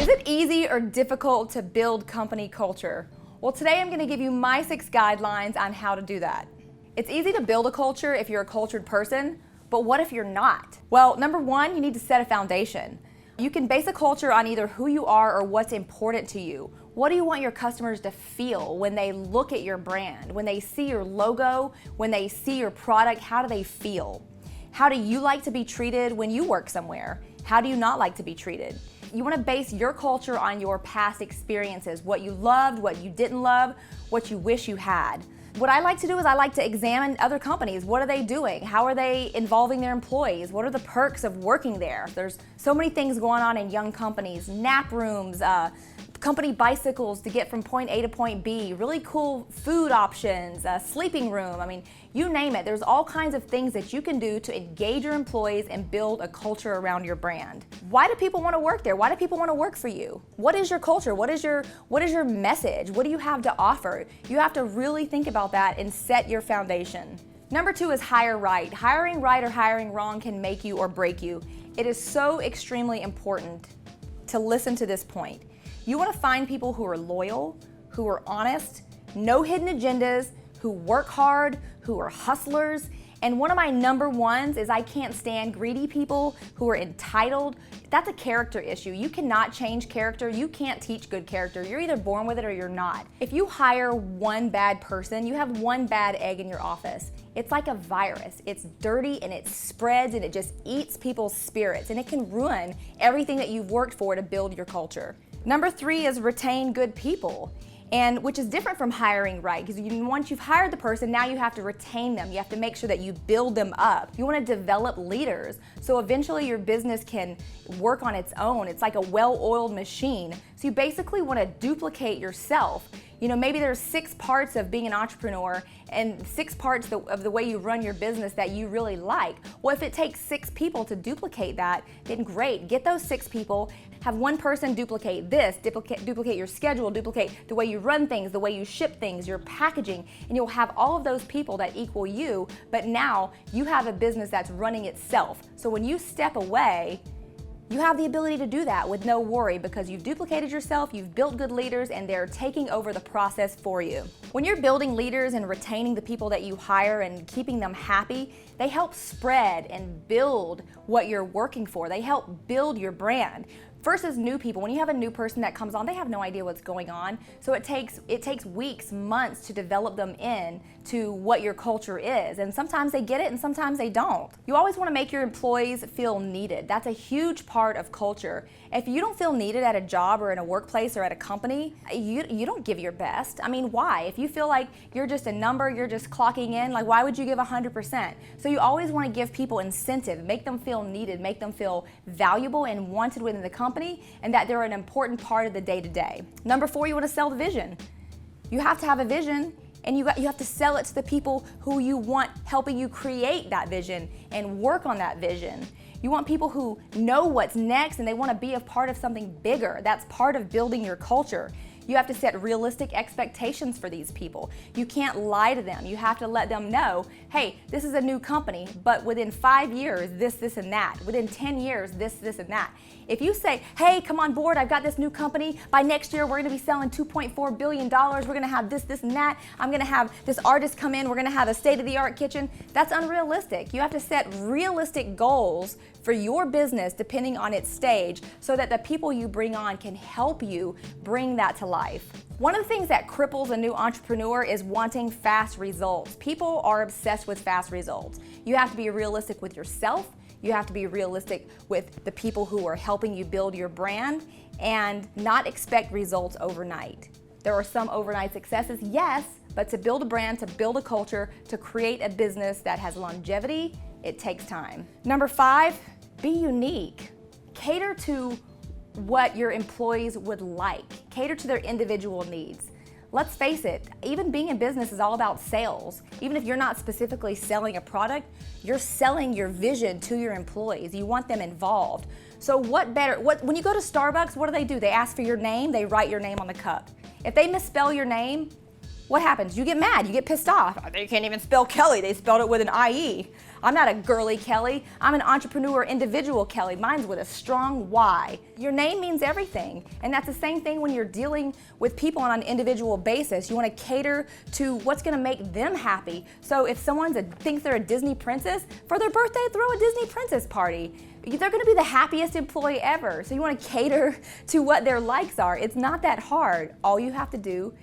Is it easy or difficult to build company culture? Well, today I'm going to give you my 6 guidelines on how to do that. It's easy to build a culture if you're a cultured person, but what if you're not? Well, number 1, you need to set a foundation. You can base a culture on either who you are or what's important to you. What do you want your customers to feel when they look at your brand? When they see your logo, when they see your product, how do they feel? How do you like to be treated when you work somewhere? How do you not like to be treated? You want to base your culture on your past experiences, what you loved, what you didn't love, what you wish you had. What I like to do is I like to examine other companies. What are they doing? How are they involving their employees? What are the perks of working there? There's so many things going on in young companies, nap rooms, company bicycles to get from point A to point B, really cool food options, sleeping room. I mean, you name it. There's all kinds of things that you can do to engage your employees and build a culture around your brand. Why do people want to work there? Why do people want to work for you? What is your culture? What is your message? What do you have to offer? You have to really think about that and set your foundation. Number 2 is hire right. Hiring right or hiring wrong can make you or break you. It is so extremely important to listen to this point. You want to find people who are loyal, who are honest, no hidden agendas, who work hard, who are hustlers. And one of my number 1s is I can't stand greedy people who are entitled. That's a character issue. You cannot change character. You can't teach good character. You're either born with it or you're not. If you hire one bad person, you have one bad egg in your office. It's like a virus. It's dirty and it spreads and it just eats people's spirits, and it can ruin everything that you've worked for to build your culture. Number 3 is retain good people, and which is different from hiring right, because once you've hired the person, now you have to retain them. You have to make sure that you build them up. You want to develop leaders, so eventually your business can work on its own. It's like a well-oiled machine. So you basically want to duplicate yourself. You know, maybe there's 6 parts of being an entrepreneur and 6 parts of the way you run your business that you really like. Well, if it takes 6 people to duplicate that, then great. Get those 6 people, have one person duplicate this, duplicate your schedule, duplicate the way you run things, the way you ship things, your packaging, and you'll have all of those people that equal you, but now you have a business that's running itself. So when you step away, you have the ability to do that with no worry because you've duplicated yourself, you've built good leaders, and they're taking over the process for you. When you're building leaders and retaining the people that you hire and keeping them happy, they help spread and build what you're working for. They help build your brand. Versus new people, when you have a new person that comes on, they have no idea what's going on. So it takes weeks, months to develop them in to what your culture is. And sometimes they get it and sometimes they don't. You always want to make your employees feel needed. That's a huge part of culture. If you don't feel needed at a job or in a workplace or at a company, you don't give your best. I mean, why? If you feel like you're just a number, you're just clocking in, like why would you give 100%? So you always want to give people incentive, make them feel needed, make them feel valuable and wanted within the company, and that they're an important part of the day-to-day. Number 4, you want to sell the vision. You have to have a vision, and you have to sell it to the people who you want helping you create that vision and work on that vision. You want people who know what's next and they want to be a part of something bigger. That's part of building your culture. You have to set realistic expectations for these people. You can't lie to them. You have to let them know, hey, this is a new company, but within 5 years, this, and that. Within 10 years, this, and that. If you say, hey, come on board, I've got this new company. By next year, we're gonna be selling $2.4 billion. We're gonna have this, and that. I'm gonna have this artist come in. We're gonna have a state-of-the-art kitchen. That's unrealistic. You have to set realistic goals for your business depending on its stage so that the people you bring on can help you bring that to life. One of the things that cripples a new entrepreneur is wanting fast results. People are obsessed with fast results. You have to be realistic with yourself. You have to be realistic with the people who are helping you build your brand and not expect results overnight. There are some overnight successes, yes, but to build a brand, to build a culture, to create a business that has longevity, it takes time. Number 5, be unique. Cater to what your employees would like. Cater to their individual needs. Let's face it, even being in business is all about sales. Even if you're not specifically selling a product, you're selling your vision to your employees. You want them involved. So when you go to Starbucks, what do? They ask for your name, they write your name on the cup. If they misspell your name, what happens? You get mad, you get pissed off. They can't even spell Kelly, they spelled it with an IE. I'm not a girly Kelly, I'm an entrepreneur individual Kelly. Mine's with a strong Y. Your name means everything. And that's the same thing when you're dealing with people on an individual basis. You want to cater to what's going to make them happy. So if someone thinks they're a Disney princess, for their birthday, throw a Disney princess party. They're going to be the happiest employee ever. So you want to cater to what their likes are. It's not that hard. All you have to do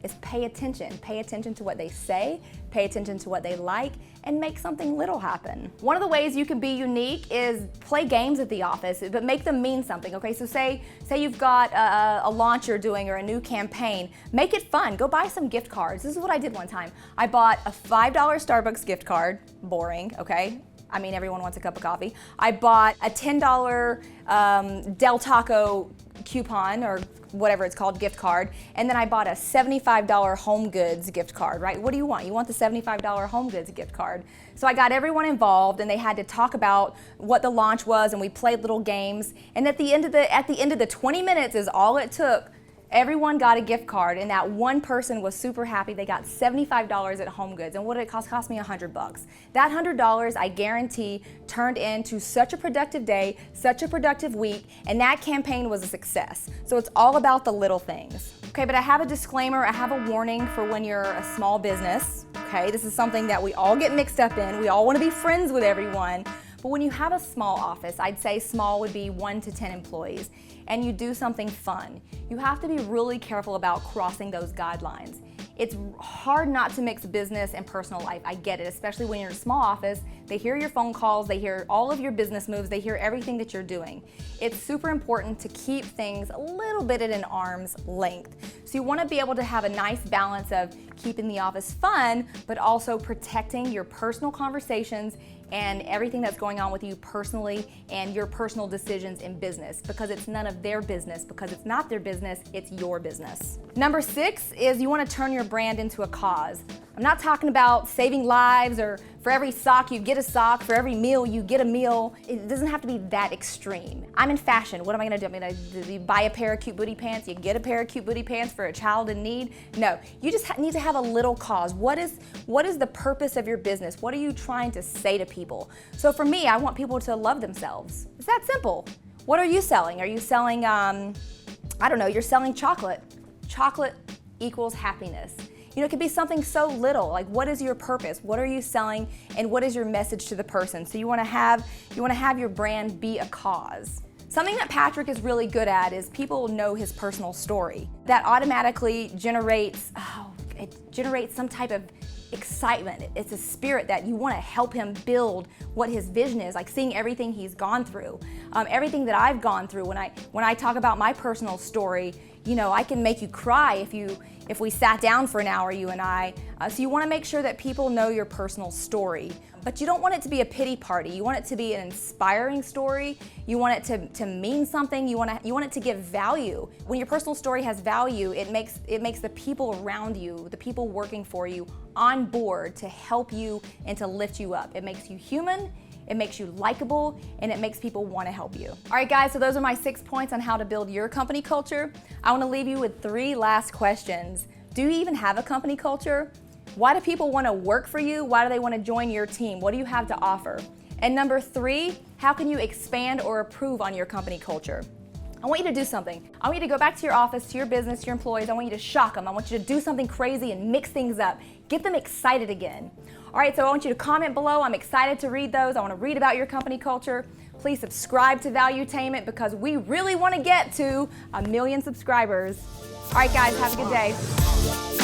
is pay attention. Pay attention to what they say, pay attention to what they like, and make something little happen. One of the ways you can be unique is play games at the office, but make them mean something, okay? So say you've got a launch you're doing or a new campaign. Make it fun. Go buy some gift cards. This is what I did one time. I bought a $5 Starbucks gift card. Boring, okay? I mean, everyone wants a cup of coffee. I bought a $10 Del Taco coupon or whatever it's called, gift card, and then I bought a $75 Home Goods gift card, right? What do you want? You want the $75 Home Goods gift card. So I got everyone involved and they had to talk about what the launch was and we played little games, and at the end of the 20 minutes is all it took. Everyone got a gift card, and that one person was super happy. They got $75 at Home Goods, and what did it cost? Cost me $100. That $100, I guarantee, turned into such a productive day, such a productive week, and that campaign was a success. So it's all about the little things. Okay, but I have a disclaimer, I have a warning for when you're a small business. Okay, this is something that we all get mixed up in. We all want to be friends with everyone. But when you have a small office, I'd say small would be 1 to 10 employees, and you do something fun, you have to be really careful about crossing those guidelines. It's hard not to mix business and personal life. I get it, especially when you're in a small office. They hear your phone calls, they hear all of your business moves, they hear everything that you're doing. It's super important to keep things a little bit at an arm's length. So you want to be able to have a nice balance of keeping the office fun, but also protecting your personal conversations and everything that's going on with you personally and your personal decisions in business, because it's none of their business, because it's not their business, it's your business. Number 6 is you want to turn your brand into a cause. I'm not talking about saving lives or for every sock you get a sock, for every meal you get a meal. It doesn't have to be that extreme. I'm in fashion. What am I gonna do? I'm gonna buy a pair of cute booty pants, you get a pair of cute booty pants for a child in need? No, you just need to have a little cause. What is the purpose of your business? What are you trying to say to people? So for me, I want people to love themselves. It's that simple. What are you selling? Are you selling, I don't know, you're selling chocolate. Chocolate equals happiness. You know, it could be something so little, like what is your purpose? What are you selling? And what is your message to the person? So you want to have your brand be a cause. Something that Patrick is really good at is people know his personal story. That automatically generates some type of excitement. It's a spirit that you want to help him build what his vision is, like seeing everything he's gone through, everything that I've gone through. When I talk about my personal story, you know, I can make you cry if we sat down for an hour, you and I. So you want to make sure that people know your personal story. But you don't want it to be a pity party. You want it to be an inspiring story. You want it to mean something. You want it to give value. When your personal story has value, it makes the people around you, the people working for you, on board to help you and to lift you up. It makes you human, it makes you likable, and it makes people want to help you. All right, guys, so those are my 6 points on how to build your company culture. I want to leave you with 3 last questions. Do you even have a company culture? Why do people want to work for you? Why do they want to join your team? What do you have to offer? And number 3, how can you expand or improve on your company culture? I want you to do something. I want you to go back to your office, to your business, to your employees. I want you to shock them. I want you to do something crazy and mix things up. Get them excited again. All right, so I want you to comment below. I'm excited to read those. I want to read about your company culture. Please subscribe to Valuetainment because we really want to get to 1 million subscribers. All right, guys, have a good day.